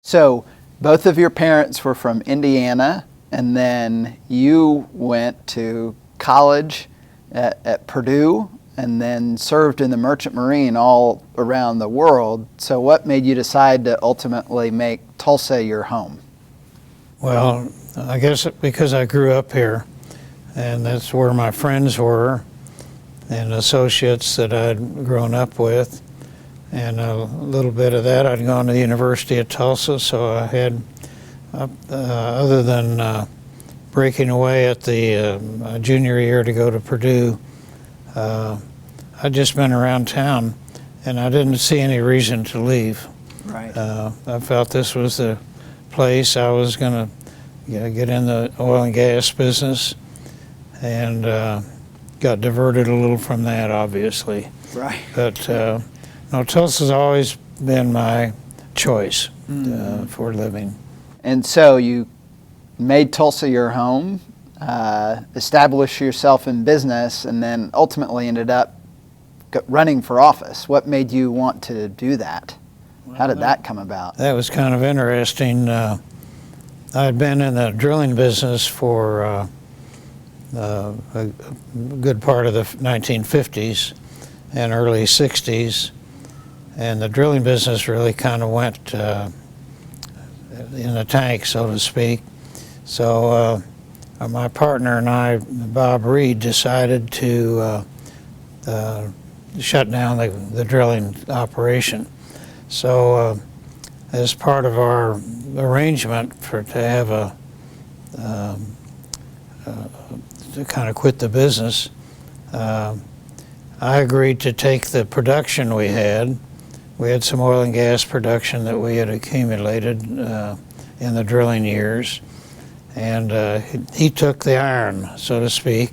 So both of your parents were from Indiana, and then you went to college at Purdue and then served in the Merchant Marine all around the world. So what made you decide to ultimately make Tulsa your home? Well, I guess because I grew up here, and that's where my friends were and associates that I'd grown up with. And a little bit of that, I'd gone to the University of Tulsa, so I had, other than breaking away at the junior year to go to Purdue, I'd just been around town, and I didn't see any reason to leave. Right. I felt this was the place I was going to get in the oil and gas business, and got diverted a little from that, obviously. Right. But no, Tulsa's always been my choice for living. And so you made Tulsa your home, established yourself in business, and then ultimately ended up running for office. What made you want to do that? How did that come about? That was kind of interesting. I had been in the drilling business for a good part of the 1950s and early 60s. And the drilling business really kind of went in the tank, so to speak. So my partner and I, Bob Reed, decided to shut down the drilling operation. So as part of our arrangement to have to kind of quit the business, I agreed to take the production we had. We had some oil and gas production that we had accumulated in the drilling years, and he took the iron, so to speak,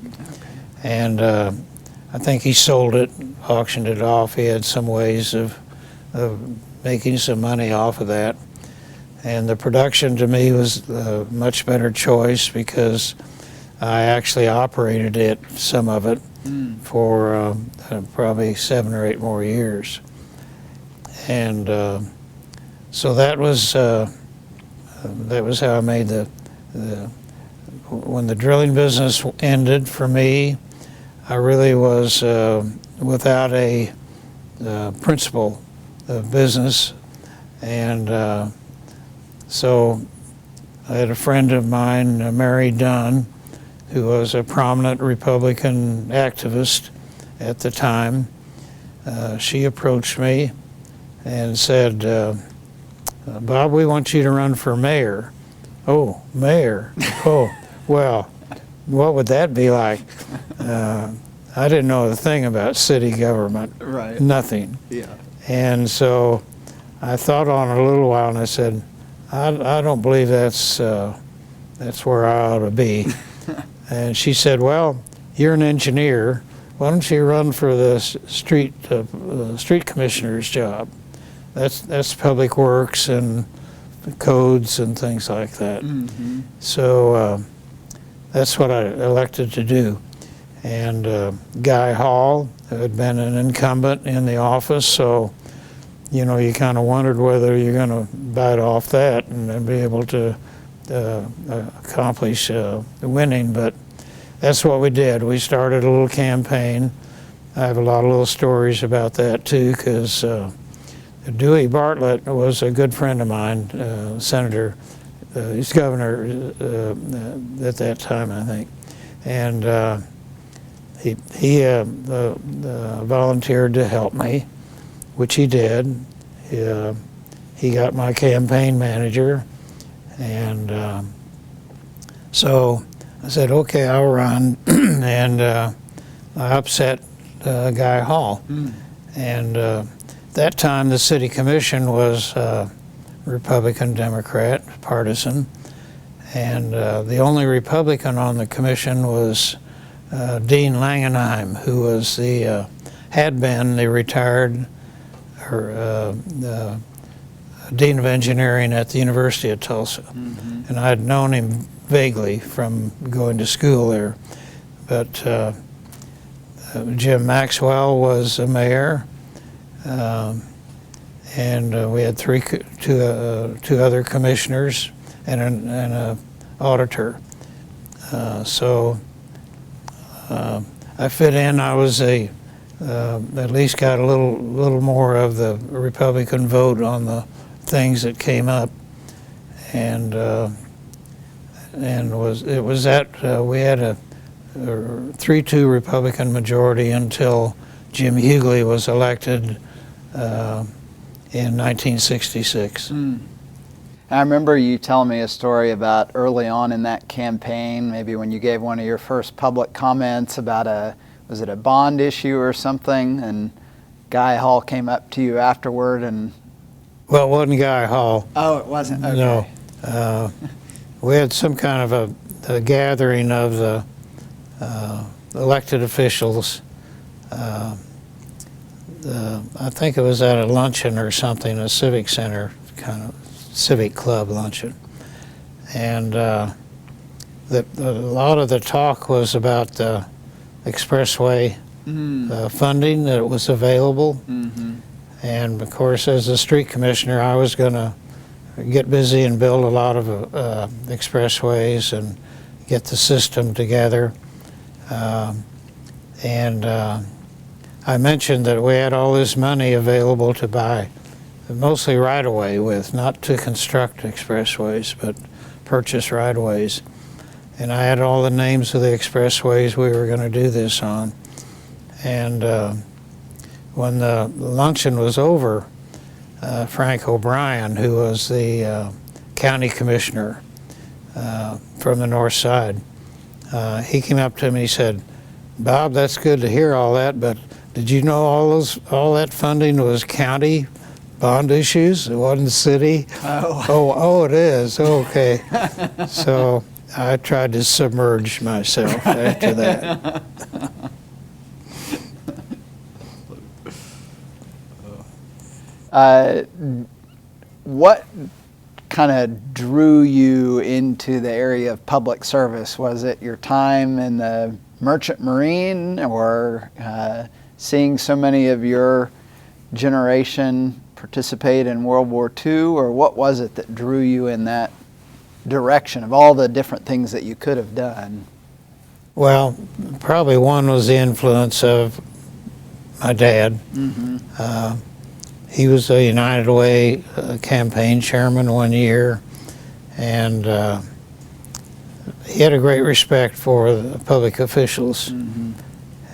and I think he sold it, auctioned it off. He had some ways of making some money off of that, and the production to me was a much better choice because I actually operated it, some of it, for probably 7 or 8 more years. And so that was how I made when the drilling business ended for me, I really was without a principal of business. And so I had a friend of mine, Mary Dunn, who was a prominent Republican activist at the time. She approached me and said, Bob, we want you to run for mayor. Oh, mayor. Oh, well, what would that be like? I didn't know a thing about city government. Right. Nothing. Yeah. And so I thought on it a little while, and I said, I don't believe that's where I ought to be. And she said, well, you're an engineer. Why don't you run for the street commissioner's job? That's public works and codes and things like that. Mm-hmm. So that's what I elected to do. And Guy Hall had been an incumbent in the office, so you kind of wondered whether you're going to bite off that and be able to accomplish winning. But that's what we did. We started a little campaign. I have a lot of little stories about that too, because Dewey Bartlett was a good friend of mine, senator. He's governor at that time, I think. And he volunteered to help me, which he did. He got my campaign manager, and so I said, okay, I'll run, and I upset Guy Hall. And that time the city commission was Republican, Democrat, partisan, and the only Republican on the commission was Dean Langenheim, who was had been the retired Dean of Engineering at the University of Tulsa. Mm-hmm. And I had known him vaguely from going to school there. But Jim Maxwell was a mayor, and we had two other commissioners and an auditor. So I fit in. I was at least got a little more of the Republican vote on the things that came up, and we had a 3-2 Republican majority until Jim Hughley was elected in 1966. I remember you telling me a story about early on in that campaign, maybe when you gave one of your first public comments about was it a bond issue or something, and Guy Hall came up to you afterward and... Well, it wasn't Guy Hall. Oh, it wasn't? Okay. No. We had some kind of a gathering of the elected officials. I think it was at a luncheon or something, a civic center, kind of civic club luncheon. And a lot of the talk was about the expressway funding that was available. And of course, as a street commissioner, I was going to get busy and build a lot of expressways and get the system together. And I mentioned that we had all this money available to buy mostly right-of-way with, not to construct expressways, but purchase right-of-ways. And I had all the names of the expressways we were going to do this on. And when the luncheon was over, Frank O'Brien, who was the county commissioner from the north side, he came up to me and he said, "Bob, that's good to hear all that, but did you know all that funding was county bond issues? It wasn't city?" Oh, it is. Okay. So I tried to submerge myself after that. What kind of drew you into the area of public service? Was it your time in the Merchant Marine, or seeing so many of your generation participate in World War II, or what was it that drew you in that direction of all the different things that you could have done? Well, probably one was the influence of my dad. He was a United Way campaign chairman one year, and he had a great respect for the public officials.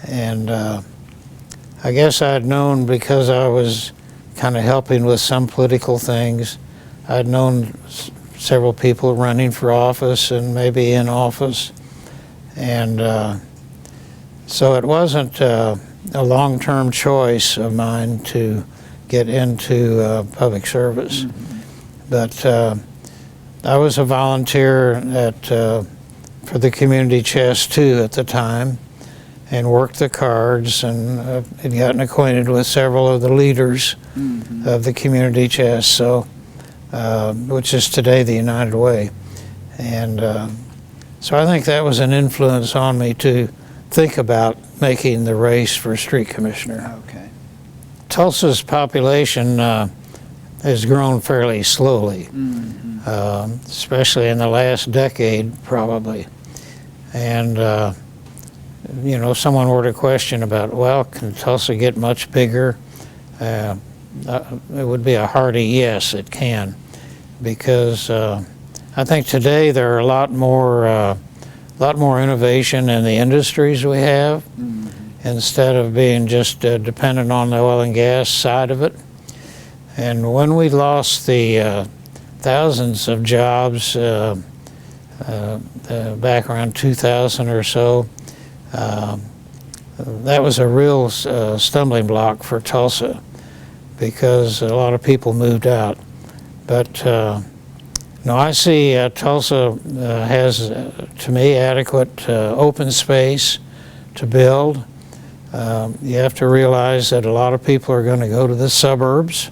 And I guess I'd known, because I was kind of helping with some political things, I'd known several people running for office and maybe in office. And so it wasn't a long-term choice of mine to get into public service. But I was a volunteer for the community chest too at the time, and worked the cards, and had gotten acquainted with several of the leaders of the community chest, so which is today the United Way. And so I think that was an influence on me to think about making the race for street commissioner. Okay. Tulsa's population has grown fairly slowly, especially in the last decade, probably. And you know, someone were to question about, well, can Tulsa get much bigger? It would be a hearty yes, it can, because I think today there are a lot more innovation in the industries we have, instead of being just dependent on the oil and gas side of it. And when we lost the thousands of jobs back around 2000 or so, that was a real stumbling block for Tulsa, because a lot of people moved out. But no, I see Tulsa has, to me, adequate open space to build. You have to realize that a lot of people are going to go to the suburbs.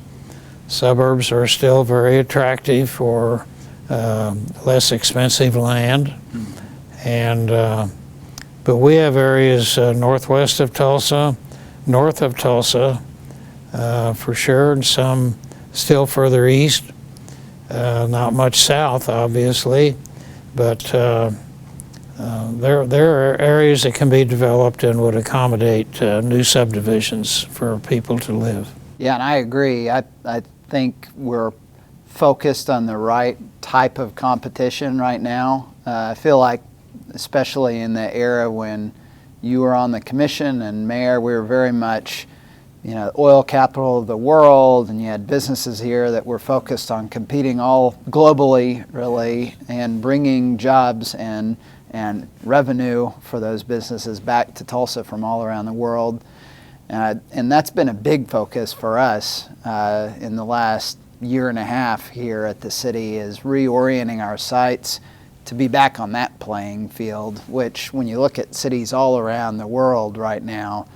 Suburbs are still very attractive for less expensive land. And but we have areas northwest of Tulsa, north of Tulsa, for sure, and some still further east, not much south, obviously, but there are areas that can be developed and would accommodate new subdivisions for people to live. Yeah, and I agree. I think we're focused on the right type of competition right now. I feel like, especially in the era when you were on the commission and mayor, we were very much, oil capital of the world, and you had businesses here that were focused on competing all globally, really, and bringing jobs and revenue for those businesses back to Tulsa from all around the world. And that's been a big focus for us in the last year and a half here at the city, is reorienting our sites to be back on that playing field, which when you look at cities all around the world right now,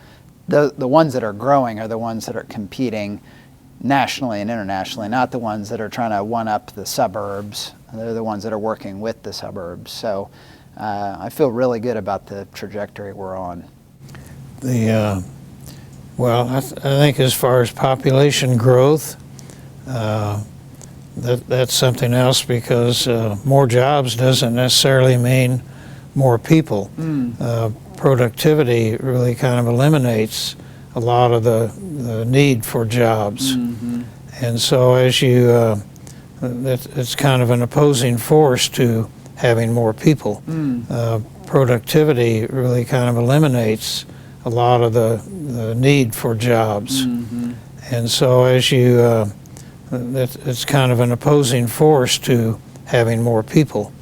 the ones that are growing are the ones that are competing nationally and internationally, not the ones that are trying to one-up the suburbs. They're the ones that are working with the suburbs. So I feel really good about the trajectory we're on. Well, I think as far as population growth, that's something else, because more jobs doesn't necessarily mean more people. Productivity really kind of eliminates a lot of the need for jobs. And so as it's kind of an opposing force to having more people. Productivity really kind of eliminates a lot of the need for jobs. And so as it's kind of an opposing force to having more people.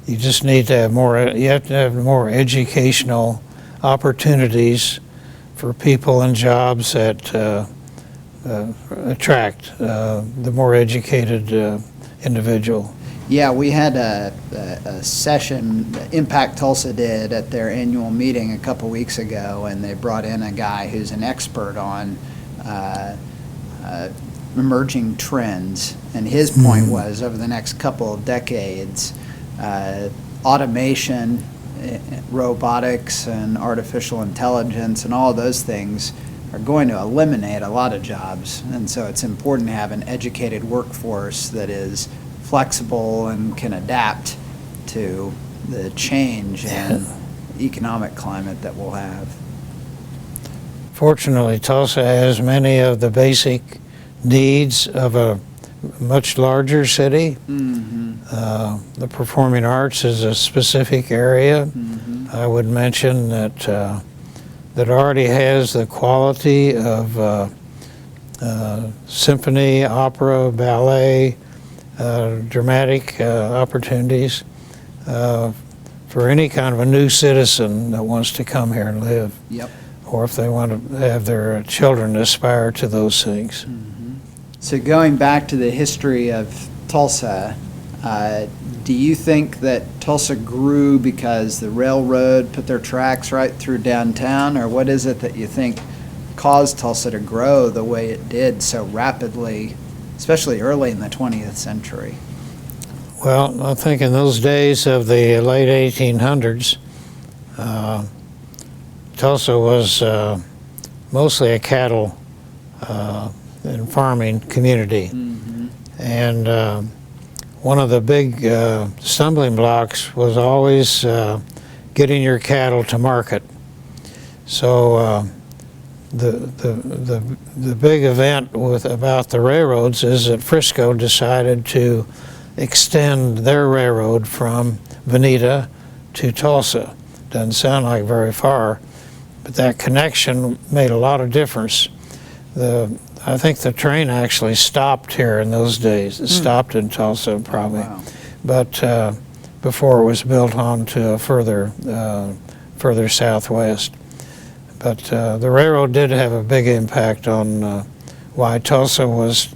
You just need to have you have to have more educational opportunities for people and jobs that attract the more educated individual. Yeah, we had a session that Impact Tulsa did at their annual meeting a couple weeks ago, and they brought in a guy who's an expert on emerging trends. And his point was, over the next couple of decades, automation, robotics, and artificial intelligence, and all of those things are going to eliminate a lot of jobs. And so it's important to have an educated workforce that is flexible and can adapt to the change in economic climate that we'll have. Fortunately, Tulsa has many of the basic needs of a much larger city. The performing arts is a specific area. I would mention that already has the quality of symphony, opera, ballet, dramatic opportunities for any kind of a new citizen that wants to come here and live. Or if they want to have their children aspire to those things. So going back to the history of Tulsa, do you think that Tulsa grew because the railroad put their tracks right through downtown, or what is it that you think caused Tulsa to grow the way it did so rapidly, especially early in the 20th century? Well, I think in those days of the late 1800s, Tulsa was mostly a cattle and farming community. And one of the big stumbling blocks was always getting your cattle to market. So the big event about the railroads is that Frisco decided to extend their railroad from Veneta to Tulsa. Doesn't sound like very far, but that connection made a lot of difference. I think the train actually stopped here in those days. It stopped in Tulsa probably, but before it was built on to further southwest. But the railroad did have a big impact on why Tulsa was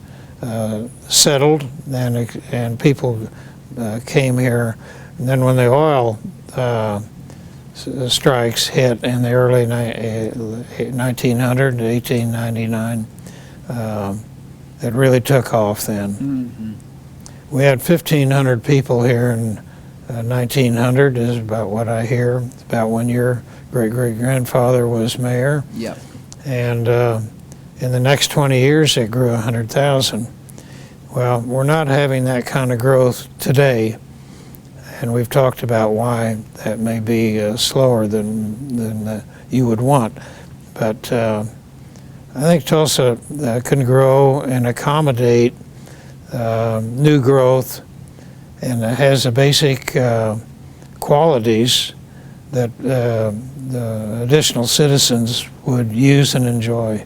settled, and people came here. And then when the oil strikes hit in the early 1900, 1899, it really took off then. We had 1,500 people here in 1900 is about what I hear. It's about when your great-great-grandfather was mayor. Yep. And In the next 20 years, it grew 100,000. Well, we're not having that kind of growth today, and we've talked about why that may be slower than you would want. But I think Tulsa can grow and accommodate new growth, and it has the basic qualities that the additional citizens would use and enjoy.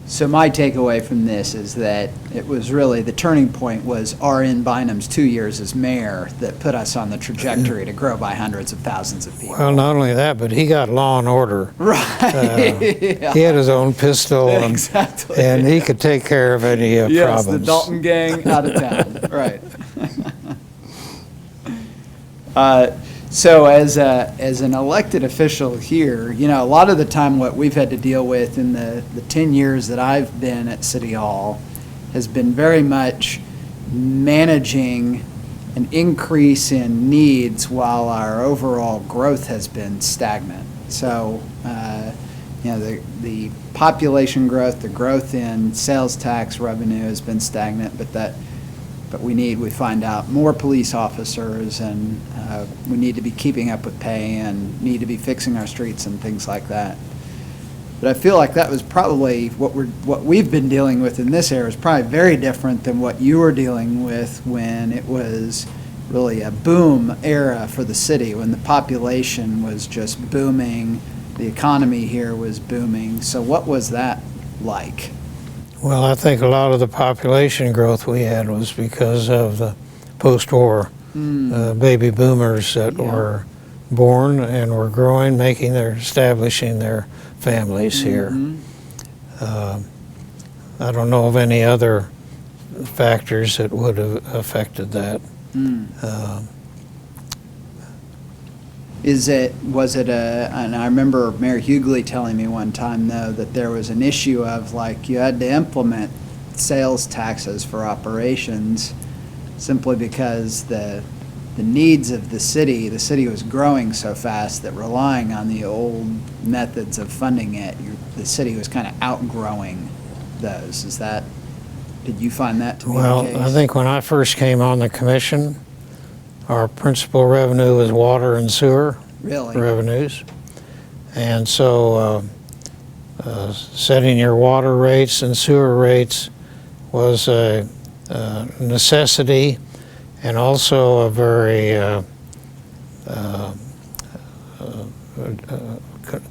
So my takeaway from this is that it was really, the turning point was R.N. Bynum's 2 years as mayor that put us on the trajectory to grow by hundreds of thousands of people. Well, not only that, but he got law and order. Right. He had his own pistol, Exactly. and he could take care of any Yes, problems. the Dalton gang out of town. Right. So as an elected official here, you know, a lot of the time what we've had to deal with in the 10 years that I've been at City Hall has been very much managing an increase in needs while our overall growth has been stagnant. So, you know, the population growth, the growth in sales tax revenue has been stagnant, but we find out more police officers, and we need to be keeping up with pay and need to be fixing our streets and things like that. But I feel like that was probably what we've been dealing with in this era is probably very different than what you were dealing with when it was really a boom era for the city, when the population was just booming, the economy here was booming. So what was that like? Well, I think a lot of the population growth we had was because of the post-war baby boomers that were born and were growing, establishing their families here. I don't know of any other factors that would have affected that. And I remember Mayor Hughley telling me one time, though, that there was an issue of, like, you had to implement sales taxes for operations simply because the needs of the city was growing so fast that relying on the old methods of funding it, the city was kind of outgrowing those. Did you find that to be the case? Well, I think when I first came on the commission, our principal revenue was water and sewer revenues. And so setting your water rates and sewer rates was a necessity, and also a very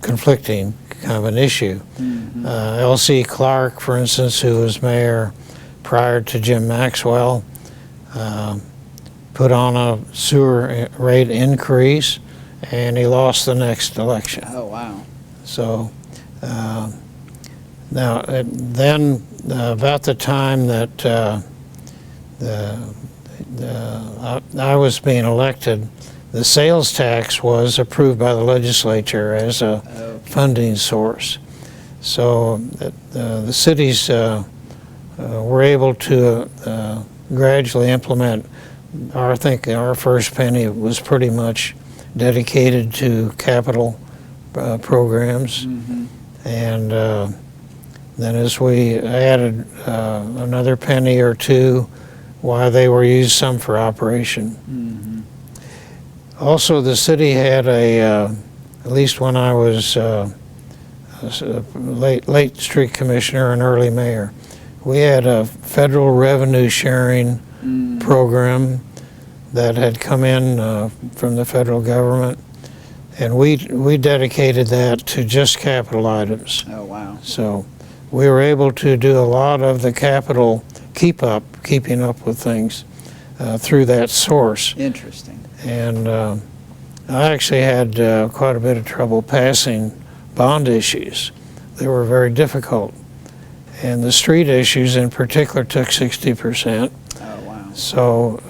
conflicting kind of an issue. L.C. Clark, for instance, who was mayor prior to Jim Maxwell, put on a sewer rate increase, and he lost the next election. Oh, wow. So now, then about the time that I was being elected, the sales tax was approved by the legislature as a funding source. So the cities were able to gradually implement. I think our first penny was pretty much dedicated to capital programs, and then as we added another penny or two, why they were used some for operation. Also, the city had at least when I was late street commissioner and early mayor, we had a federal revenue sharing program that had come in from the federal government, and we dedicated that to just capital items. Oh, wow. So we were able to do a lot of the capital keeping up with things through that source. Interesting. And I actually had quite a bit of trouble passing bond issues. They were very difficult. And the street issues in particular took 60%. Oh, wow. So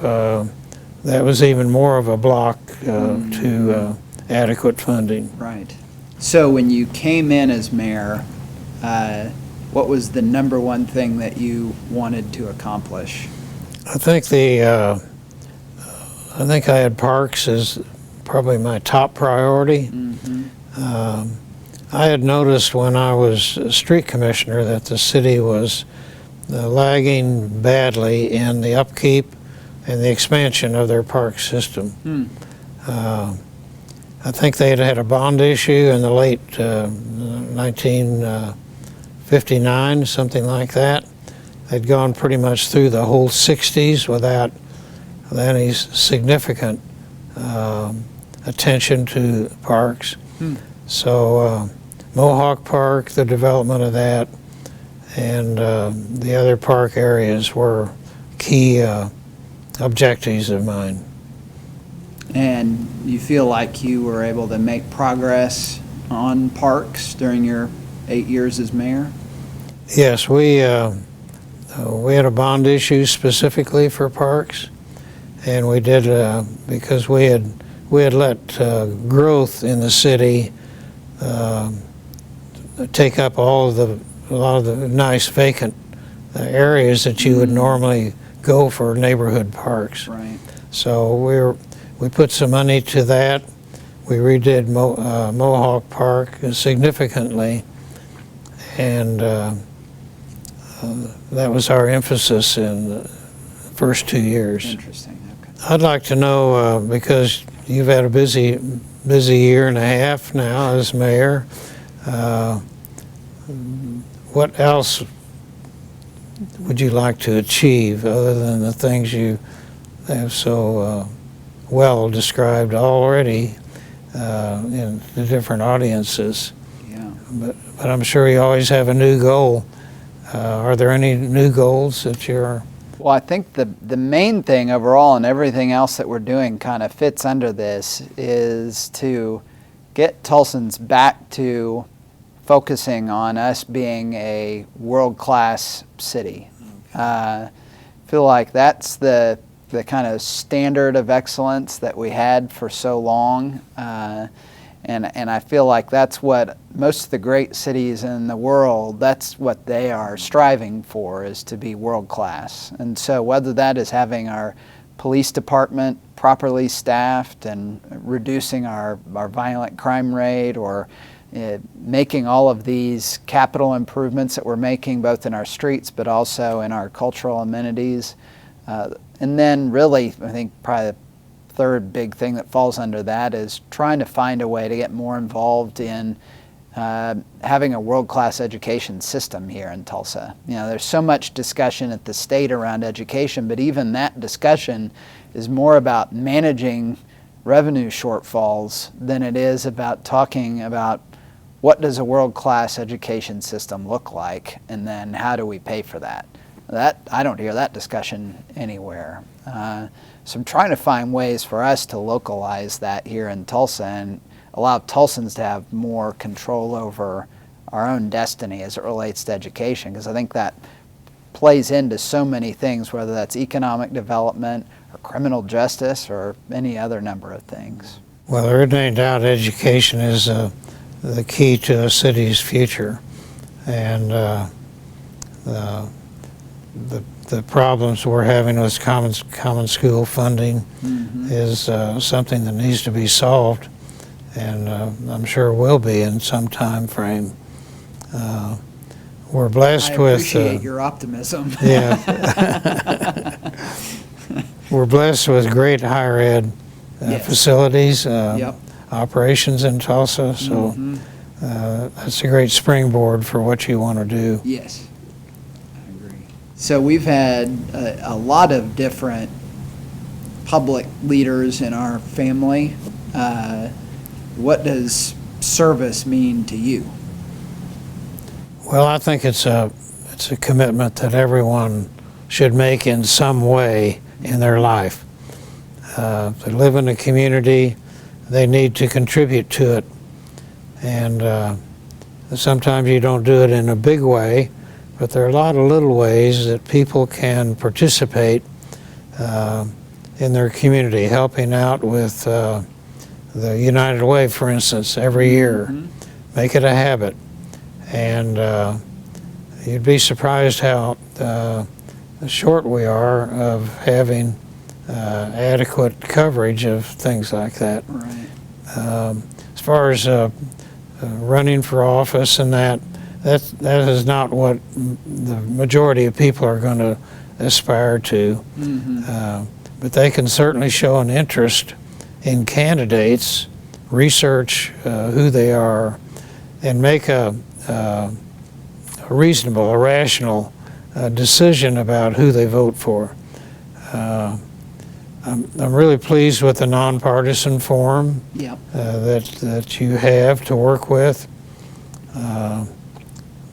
that was even more of a block to adequate funding. Right. So when you came in as mayor, what was the number one thing that you wanted to accomplish? I think I had parks as probably my top priority. I had noticed when I was street commissioner that the city was lagging badly in the upkeep and the expansion of their park system. I think they had had a bond issue in the late 1959, something like that. They'd gone pretty much through the whole 60s without any significant attention to parks. So Mohawk Park, the development of that, and the other park areas were key objectives of mine. And you feel like you were able to make progress on parks during your 8 years as mayor? Yes, we had a bond issue specifically for parks, and we did because we had let growth in the city take up a lot of the nice vacant areas that you would normally go for neighborhood parks. Right. So we put some money to that. We redid Mohawk Park significantly, and that was our emphasis in the first 2 years. Interesting. Okay. I'd like to know, because you've had a busy year and a half now as mayor, what else would you like to achieve other than the things you have so well described already in the different audiences? Yeah. But I'm sure you always have a new goal. Are there any new goals that you're... Well, I think the main thing overall and everything else that we're doing kind of fits under this is to get Tulsans back to focusing on us being a world-class city. Feel like that's the kind of standard of excellence that we had for so long. And I feel like that's what most of the great cities in the world, that's what they are striving for, is to be world-class. And so whether that is having our police department properly staffed and reducing our violent crime rate, or making all of these capital improvements that we're making both in our streets but also in our cultural amenities. And then really, I think probably the third big thing that falls under that is trying to find a way to get more involved in having a world-class education system here in Tulsa. You know, there's so much discussion at the state around education, but even that discussion is more about managing revenue shortfalls than it is about talking about what does a world-class education system look like, and then how do we pay for that. I don't hear that discussion anywhere. So I'm trying to find ways for us to localize that here in Tulsa and allow Tulsans to have more control over our own destiny as it relates to education, because I think that plays into so many things, whether that's economic development or criminal justice or any other number of things. Well, there isn't any doubt education is the key to a city's future, and the problems we're having with common school funding is something that needs to be solved, and I'm sure will be in some time frame. We're blessed with... I appreciate your optimism. Yeah. We're blessed with great higher ed facilities, operations in Tulsa, so that's a great springboard for what you want to do. Yes. So we've had a lot of different public leaders in our family. What does service mean to you? Well, I think it's a commitment that everyone should make in some way in their life. If they live in a community, they need to contribute to it. And sometimes you don't do it in a big way, but there are a lot of little ways that people can participate in their community, helping out with the United Way, for instance, every year. Make it a habit. And you'd be surprised how short we are of having adequate coverage of things like that. Right. As far as running for office and that is not what the majority of people are going to aspire to. But they can certainly show an interest in candidates, research who they are, and make a reasonable, a rational decision about who they vote for. I'm really pleased with the nonpartisan forum that you have to work with.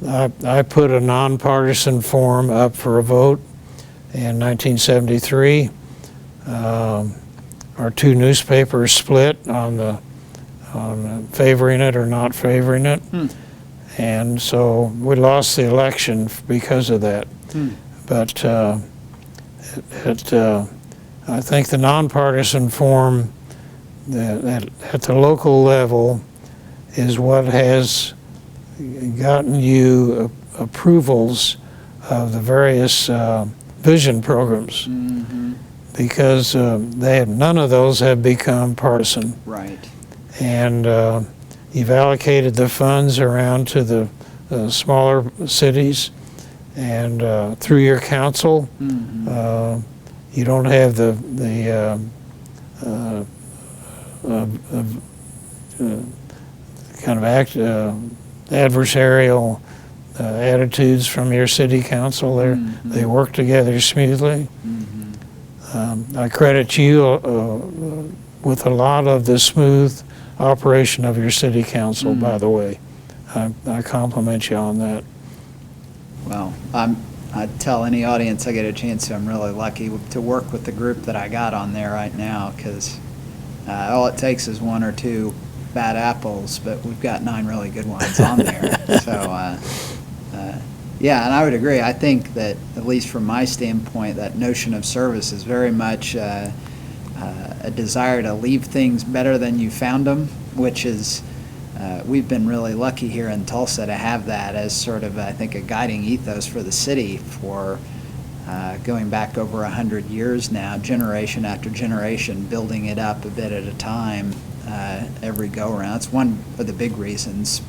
I put a nonpartisan forum up for a vote in 1973. Our two newspapers split on favoring it or not favoring it, and so we lost the election because of that. But I think the nonpartisan forum at the local level is what has gotten you approvals of the various vision programs, because none of those have become partisan. Right. And you've allocated the funds around to the smaller cities, and through your council, you don't have the kind of adversarial attitudes from your city council. They work together smoothly. I credit you with a lot of the smooth operation of your city council, by the way. I compliment you on that. Well, I tell any audience I get a chance to, I'm really lucky to work with the group that I got on there right now, because all it takes is one or two bad apples, but we've got 9 really good ones on there. So, yeah, and I would agree. I think that, at least from my standpoint, that notion of service is very much a desire to leave things better than you found them, which is, we've been really lucky here in Tulsa to have that as sort of, I think, a guiding ethos for the city for going back over 100 years now, generation after generation, building it up a bit at a time every go-around. That's one of the big reasons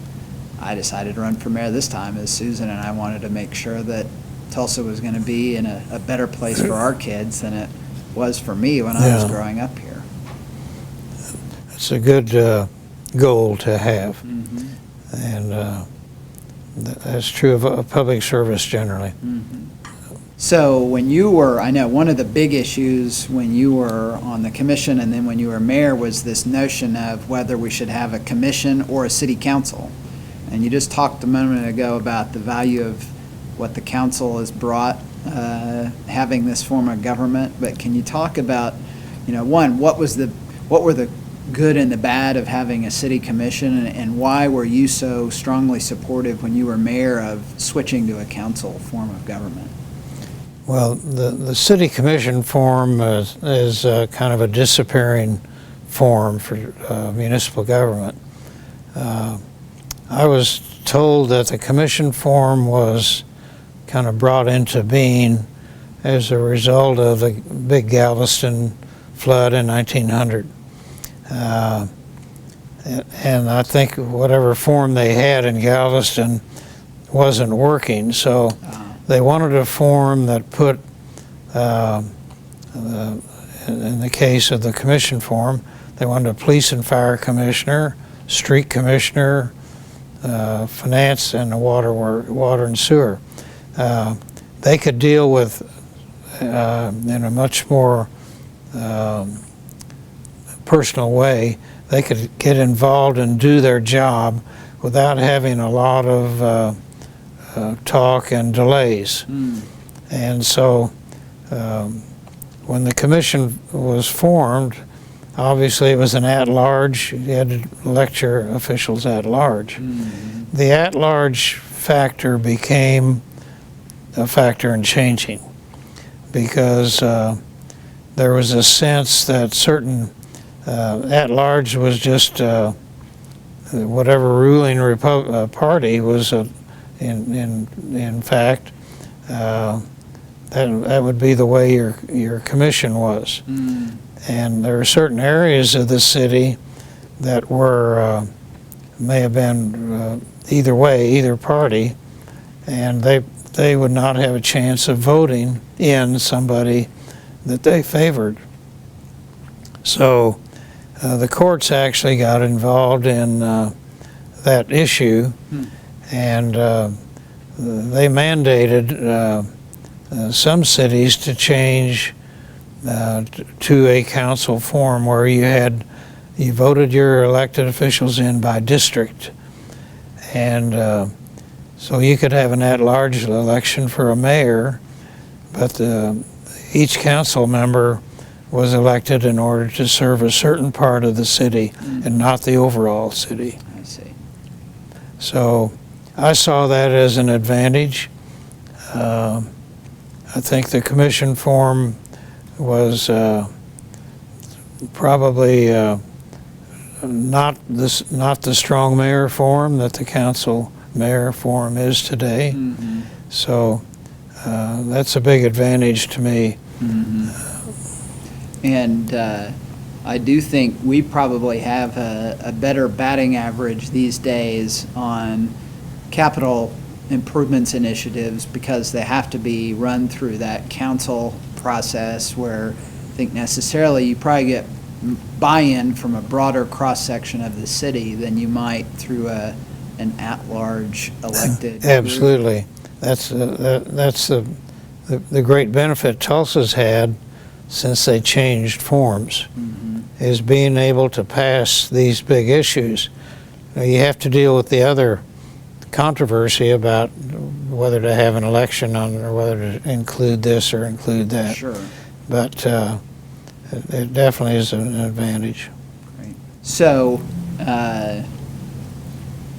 I decided to run for mayor this time, is Susan and I wanted to make sure that Tulsa was going to be in a better place for our kids than it was for me when I was growing up here. It's a good goal to have, and that's true of public service generally. So when you were, I know one of the big issues when you were on the commission and then when you were mayor was this notion of whether we should have a commission or a city council. And you just talked a moment ago about the value of what the council has brought, having this form of government. But can you talk about, one, what were the good and the bad of having a city commission, and why were you so strongly supportive when you were mayor of switching to a council form of government? Well, the city commission form is kind of a disappearing form for municipal government. I was told that the commission form was kind of brought into being as a result of the big Galveston flood in 1900. And I think whatever form they had in Galveston wasn't working, so they wanted a form that put, in the case of the commission form, they wanted a police and fire commissioner, street commissioner, finance, and a water and sewer. They could deal with, in a much more personal way, they could get involved and do their job without having a lot of talk and delays. And so when the commission was formed, obviously it was an at-large. You had to lecture officials at-large. The at-large factor became a factor in changing, because there was a sense that certain at-large was just whatever ruling party was in fact, that would be the way your commission was. And there are certain areas of the city that were may have been either way, either party, and they would not have a chance of voting in somebody that they favored. So the courts actually got involved in that issue, and they mandated some cities to change to a council form where you voted your elected officials in by district, and so you could have an at-large election for a mayor, but each council member was elected in order to serve a certain part of the city and not the overall city. I see. So I saw that as an advantage. I think the commission form was probably not the strong mayor form that the council mayor form is today. So that's a big advantage to me. And I do think we probably have a better batting average these days on capital improvements initiatives because they have to be run through that council process where I think necessarily you probably get buy-in from a broader cross-section of the city than you might through an at-large elected Absolutely. That's the great benefit Tulsa's had since they changed forms, is being able to pass these big issues. Now, you have to deal with the other controversy about whether to have an election on or whether to include this or include that. Sure. But it definitely is an advantage. Great. So,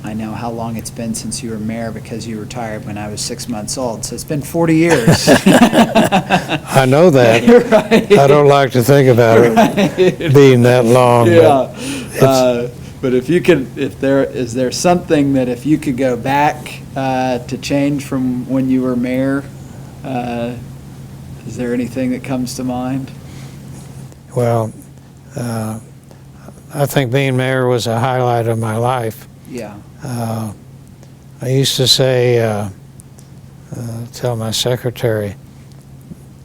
I know how long it's been since you were mayor because you retired when I was 6 months old, so it's been 40 years. I know that. Right. I don't like to think about it being that long. Yeah. But if you could, is there something that if you could go back to change from when you were mayor, is there anything that comes to mind? Well, I think being mayor was a highlight of my life. Yeah. I used to say, tell my secretary,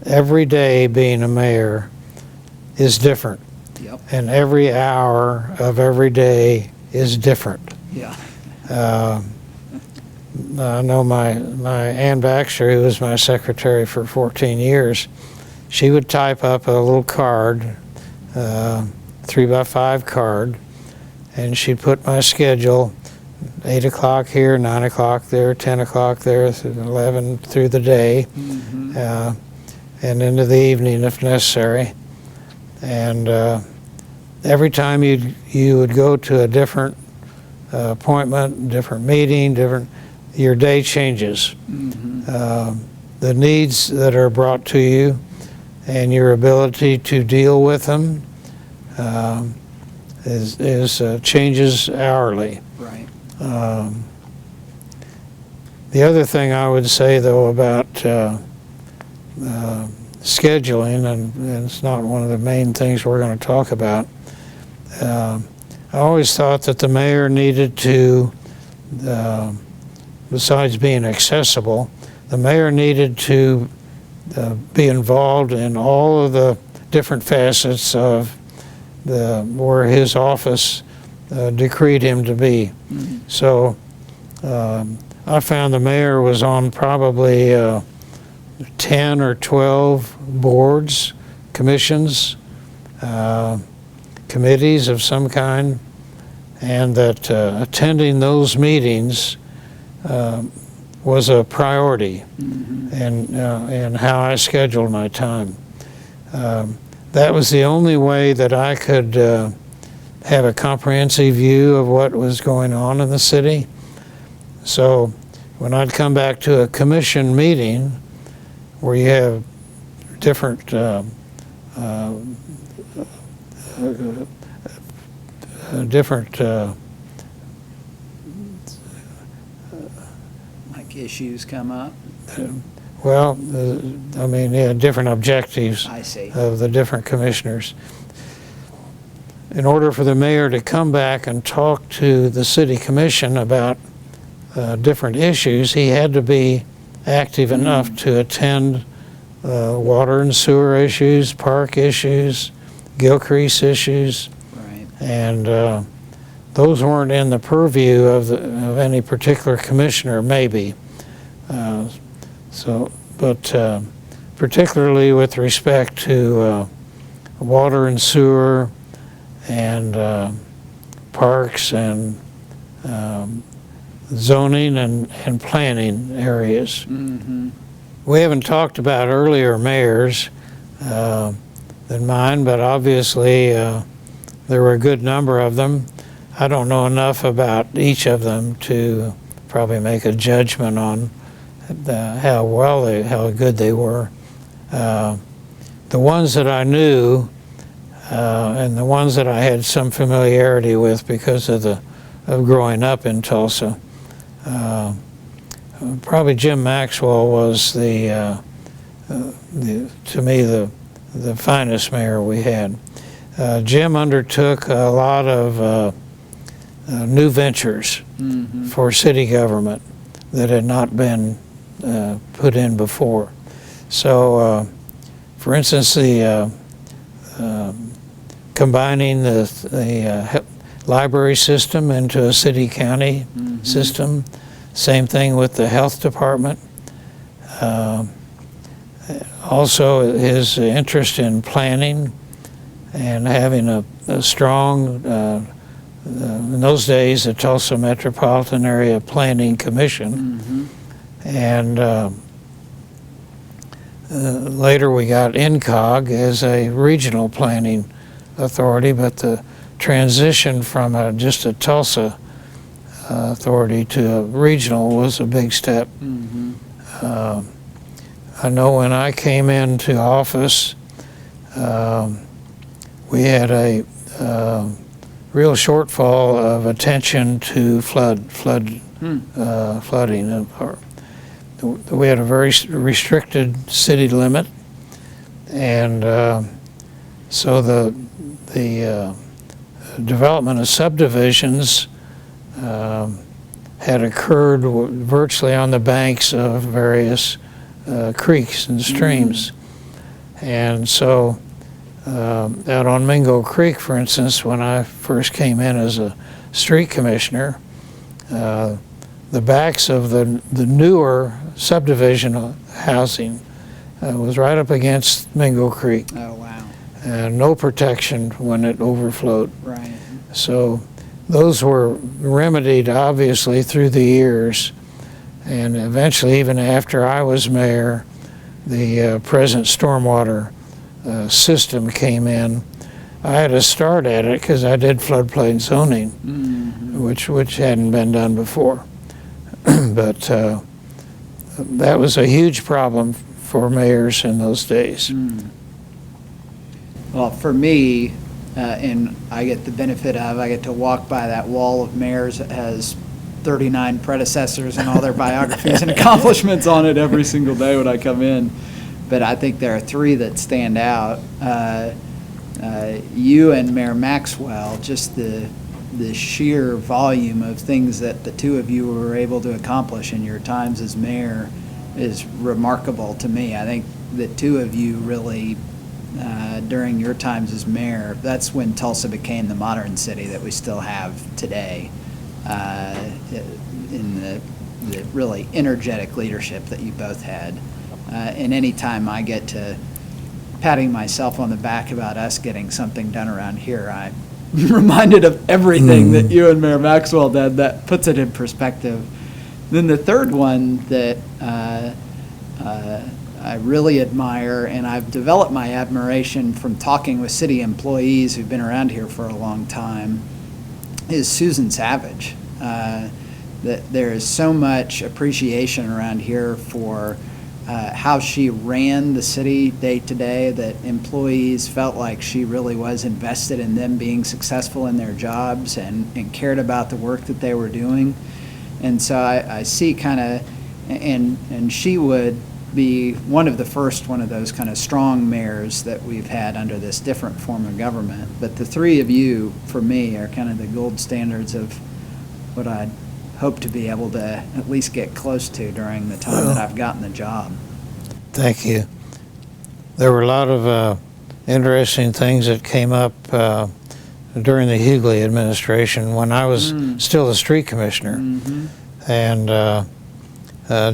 every day being a mayor is different. Yep. And every hour of every day is different. Yeah. I know my Ann Baxter, who was my secretary for 14 years, she would type up a little card, 3x5 card, and she'd put my schedule, 8 o'clock here, 9 o'clock there, 10 o'clock there, 11 through the day, and into the evening if necessary. And every time you would go to a different appointment, different meeting, your day changes. The needs that are brought to you and your ability to deal with them changes hourly. Right. The other thing I would say, though, about scheduling, and it's not one of the main things we're going to talk about, I always thought that the mayor needed to, besides being accessible, the mayor needed to be involved in all of the different facets of where his office decreed him to be. So I found the mayor was on probably 10 or 12 boards, commissions, committees of some kind, and that attending those meetings was a priority in how I scheduled my time. That was the only way that I could have a comprehensive view of what was going on in the city. So when I'd come back to a commission meeting where you have different Like issues come up. well, I mean, yeah, different objectives I see. of the different commissioners. in order for the mayor to come back and talk to the city commission about different issues, he had to be active enough to attend water and sewer issues, park issues, Gilcrease issues, Right. and those weren't in the purview of any particular commissioner, maybe. But particularly with respect to water and sewer and parks and zoning and planning areas. Mm-hmm. We haven't talked about earlier mayors than mine, but obviously there were a good number of them. I don't know enough about each of them to probably make a judgment on how good they were. The ones that I knew and the ones that I had some familiarity with because of growing up in Tulsa, probably Jim Maxwell was to me the finest mayor we had. Jim undertook a lot of new ventures Mm-hmm. for city government that had not been put in before. So, for instance, combining the library system into a city-county Mm-hmm. system. Same thing with the health department. Also, his interest in planning and having a strong, in those days, the Tulsa Metropolitan Area Planning Commission. Mm-hmm. And later we got INCOG as a regional planning authority, but the transition from just a Tulsa authority to a regional was a big step. Mm-hmm. I know when I came into office, we had a real shortfall of attention to flooding. We had a very restricted city limit, and so the development of subdivisions had occurred virtually on the banks of various creeks and streams. And so out on Mingo Creek, for instance, when I first came in as a street commissioner, the backs of the newer subdivision housing was right up against Mingo Creek. Oh, wow. And no protection when it overflowed. Right. So those were remedied, obviously, through the years. And eventually, even after I was mayor, the present stormwater system came in. I had to start at it because I did floodplain zoning, Mm-hmm. which hadn't been done before. But that was a huge problem for mayors in those days. Mm. Well, for me, and I get the benefit of, I get to walk by that wall of mayors that has 39 predecessors and all their biographies and accomplishments on it every single day when I come in. But I think there are three that stand out. You and Mayor Maxwell, just the sheer volume of things that the two of you were able to accomplish in your times as mayor is remarkable to me. I think the two of you really, during your times as mayor, that's when Tulsa became the modern city that we still have today, in the really energetic leadership that you both had. And any time I get to patting myself on the back about us getting something done around here, I'm reminded of everything that you and Mayor Maxwell did. That puts it in perspective. Then the third one that I really admire, and I've developed my admiration from talking with city employees who've been around here for a long time, is Susan Savage. That there is so much appreciation around here for how she ran the city day to day, that employees felt like she really was invested in them being successful in their jobs and cared about the work that they were doing. And so I see kind of, and she would be one of those kind of strong mayors that we've had under this different form of government. But the three of you, for me, are kind of the gold standards of what I'd hope to be able to at least get close to during the time that I've gotten the job. Thank you. There were a lot of interesting things that came up during the Hughley administration when I was still the street commissioner. Mm-hmm. And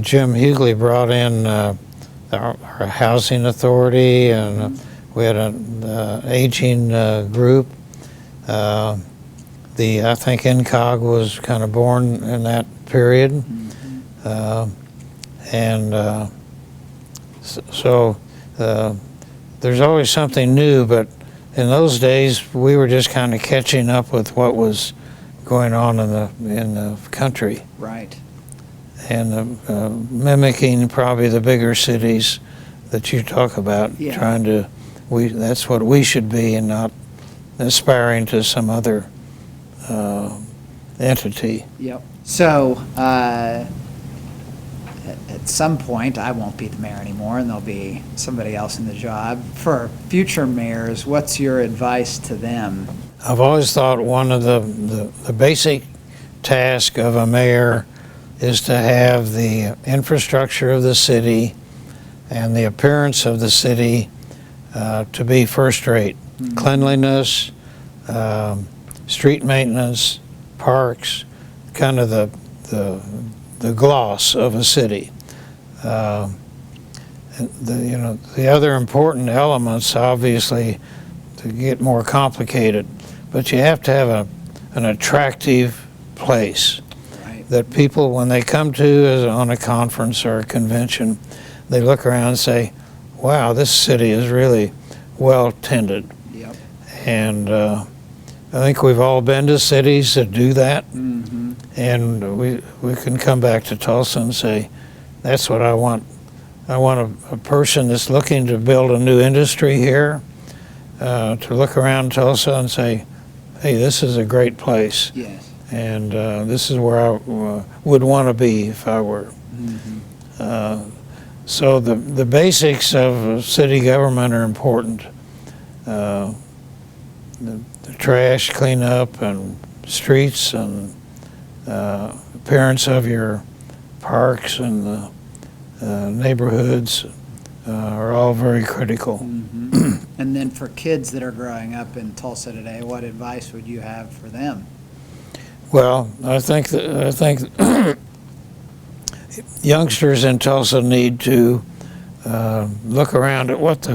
Jim Hughley brought in our housing authority, and we had an aging group. I think NCOG was kind of born in that period. So there's always something new, but in those days we were just kind of catching up with what was going on in the country. Right. And mimicking probably the bigger cities that you talk about, Yeah. That's what we should be, and not aspiring to some other entity. Yep. So at some point, I won't be the mayor anymore, and there'll be somebody else in the job. For future mayors, what's your advice to them? I've always thought one of the basic task of a mayor is to have the infrastructure of the city and the appearance of the city to be first rate. Mm-hmm. Cleanliness, street maintenance, parks, kind of the gloss of a city. The other important elements, obviously, to get more complicated, but you have to have an attractive place. Right. That people, when they come to on a conference or a convention, they look around and say, wow, this city is really well tended. Yep. And I think we've all been to cities that do that. Mm-hmm. And we can come back to Tulsa and say, that's what I want. I want a person that's looking to build a new industry here to look around Tulsa and say, hey, this is a great place. Yes. And this is where I would want to be if I were. Mm-hmm. So the basics of city government are important. The trash cleanup and streets and appearance of your parks and the neighborhoods are all very critical. Mm-hmm. And then for kids that are growing up in Tulsa today, what advice would you have for them? Well, I think youngsters in Tulsa need to look around at what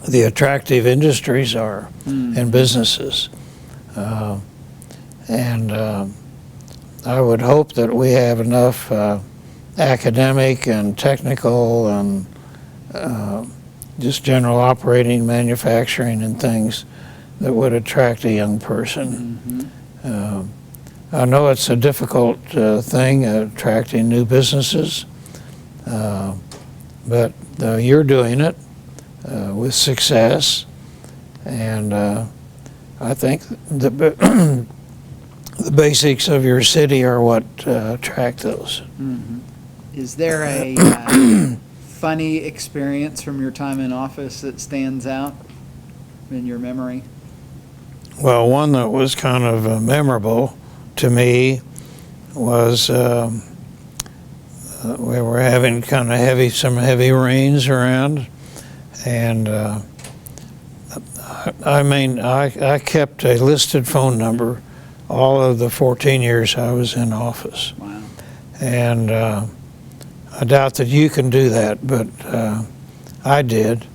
the attractive industries are and businesses. And I would hope that we have enough academic and technical and just general operating manufacturing and things that would attract a young person. Mm-hmm. I know it's a difficult thing, attracting new businesses, but you're doing it with success, and I think the basics of your city are what attract those. Mm-hmm. Is there a funny experience from your time in office that stands out in your memory? Well, one that was kind of memorable to me was we were having kind of some heavy rains around, and I kept a listed phone number all of the 14 years I was in office. Wow. And I doubt that you can do that, but I did.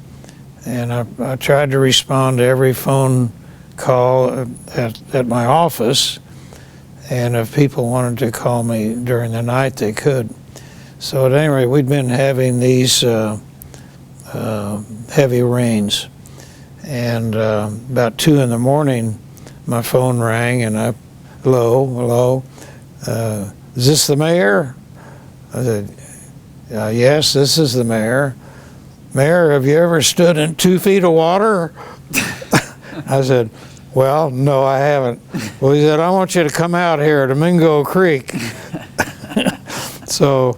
And I tried to respond to every phone call at my office, and if people wanted to call me during the night, they could. So at any rate, we'd been having these heavy rains, and about 2 in the morning, my phone rang, and hello, is this the mayor? I said, yes, this is the mayor. Mayor, have you ever stood in 2 feet of water? I said, well, no, I haven't. Well, he said, I want you to come out here to Mingo Creek. So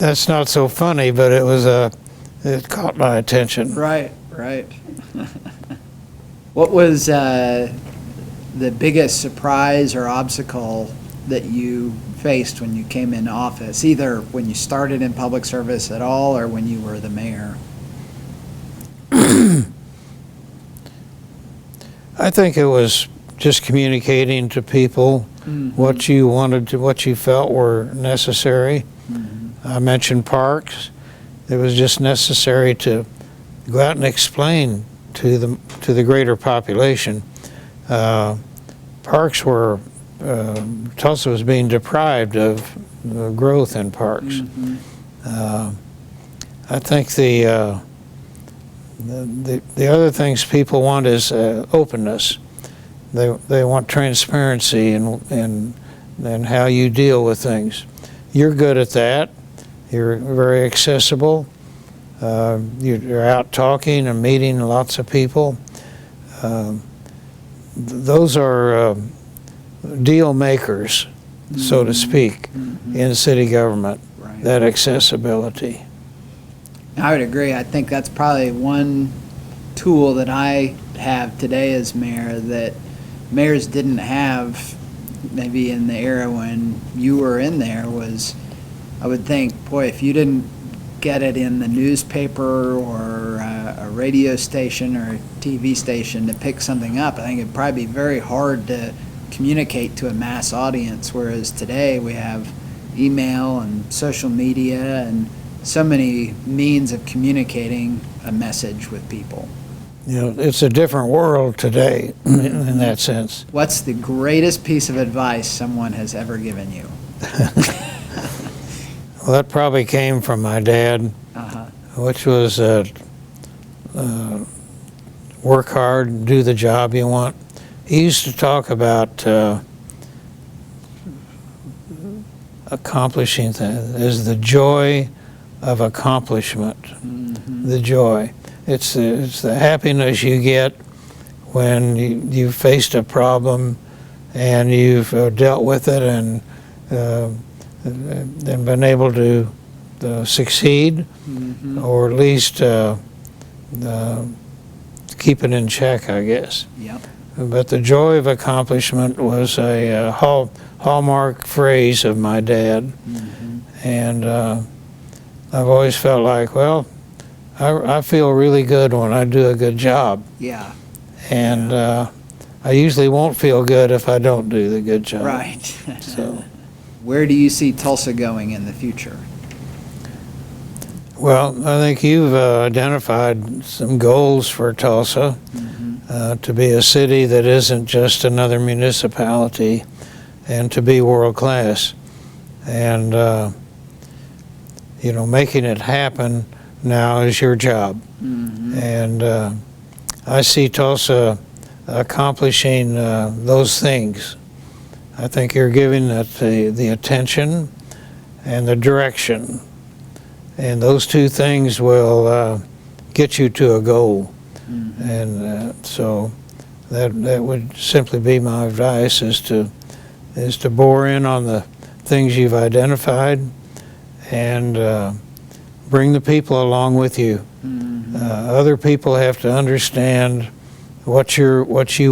That's not so funny, but it caught my attention. Right. What was the biggest surprise or obstacle that you faced when you came into office, either when you started in public service at all or when you were the mayor? I think it was just communicating to people what you wanted to, what you felt were necessary. I mentioned parks. It was just necessary to go out and explain to the greater population. Parks were Tulsa was being deprived of growth in parks. I think the other things people want is openness. They want transparency and how you deal with things. You're good at that. You're very accessible. You're out talking and meeting lots of people. Those are deal makers, so to speak, in city government, Right. that accessibility. I would agree. I think that's probably one tool that I have today as mayor that mayors didn't have maybe in the era when you were in there. Was, I would think, boy, if you didn't get it in the newspaper or a radio station or a TV station to pick something up, I think it'd probably be very hard to communicate to a mass audience, whereas today we have email and social media and so many means of communicating a message with people. You know, it's a different world today in that sense. What's the greatest piece of advice someone has ever given you? Well, that probably came from my dad, which was work hard, do the job you want. He used to talk about accomplishing things as the joy of accomplishment. The joy. It's the happiness you get when you've faced a problem and you've dealt with it and been able to succeed, or at least keep it in check, I guess. Yep. But the joy of accomplishment was a hallmark phrase of my dad. And I've always felt like, well, I feel really good when I do a good job. Yeah. And I usually won't feel good if I don't do the good job. Right. So, Where do you see Tulsa going in the future? well, I think you've identified some goals for Tulsa. To be a city that isn't just another municipality, and to be world class. And making it happen now is your job. And I see Tulsa accomplishing those things. I think you're giving it the attention and the direction, and those two things will get you to a goal. And so that would simply be my advice, is to bore in on the things you've identified and bring the people along with you. Other people have to understand what you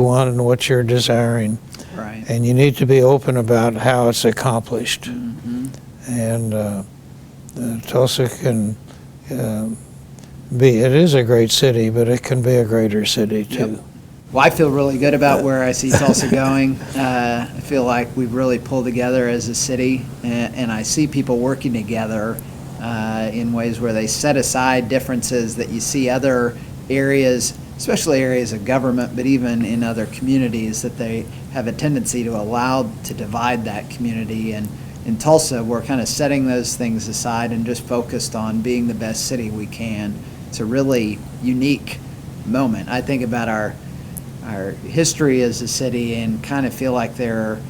want and what you're desiring. Right. And you need to be open about how it's accomplished. And Tulsa can it is a great city, but it can be a greater city too. Yep. Well, I feel really good about where I see Tulsa going. I feel like we've really pulled together as a city, and I see people working together in ways where they set aside differences that you see other areas, especially areas of government, but even in other communities, that they have a tendency to allow to divide that community. And in Tulsa, we're kind of setting those things aside and just focused on being the best city we can. It's a really unique moment. I think about our history as a city and kind of feel like there are,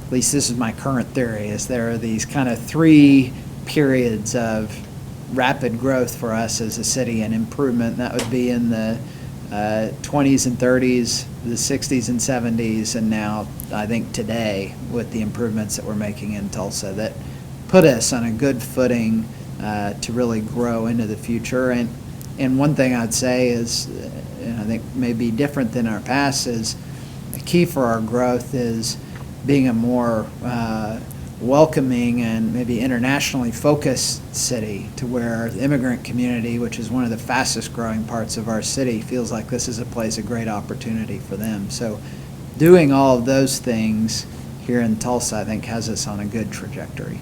at least this is my current theory, is there are these kind of three periods of rapid growth for us as a city and improvement. And that would be in the 20s and 30s, the 60s and 70s, and now I think today with the improvements that we're making in Tulsa that put us on a good footing to really grow into the future. And one thing I'd say is, and I think may be different than our past, is the key for our growth is being a more welcoming and maybe internationally focused city, to where the immigrant community, which is one of the fastest growing parts of our city, feels like this is a place, a great opportunity for them. So doing all of those things here in Tulsa, I think, has us on a good trajectory.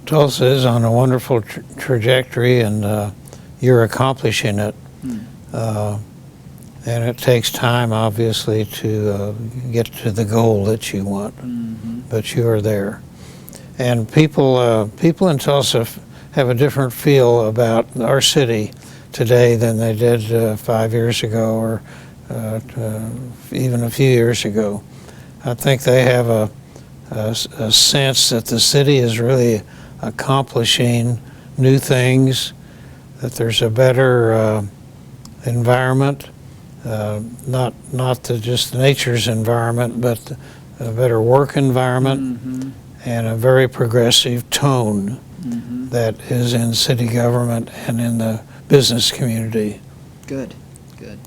Tulsa is on a wonderful trajectory, and you're accomplishing it. And it takes time, obviously, to get to the goal that you want, but you are there. And people in Tulsa have a different feel about our city today than they did 5 years ago, or even a few years ago. I think they have a sense that the city is really accomplishing new things, that there's a better environment, not just nature's environment, but a better work environment, and a very progressive tone that is in city government and in the business community. Good, good.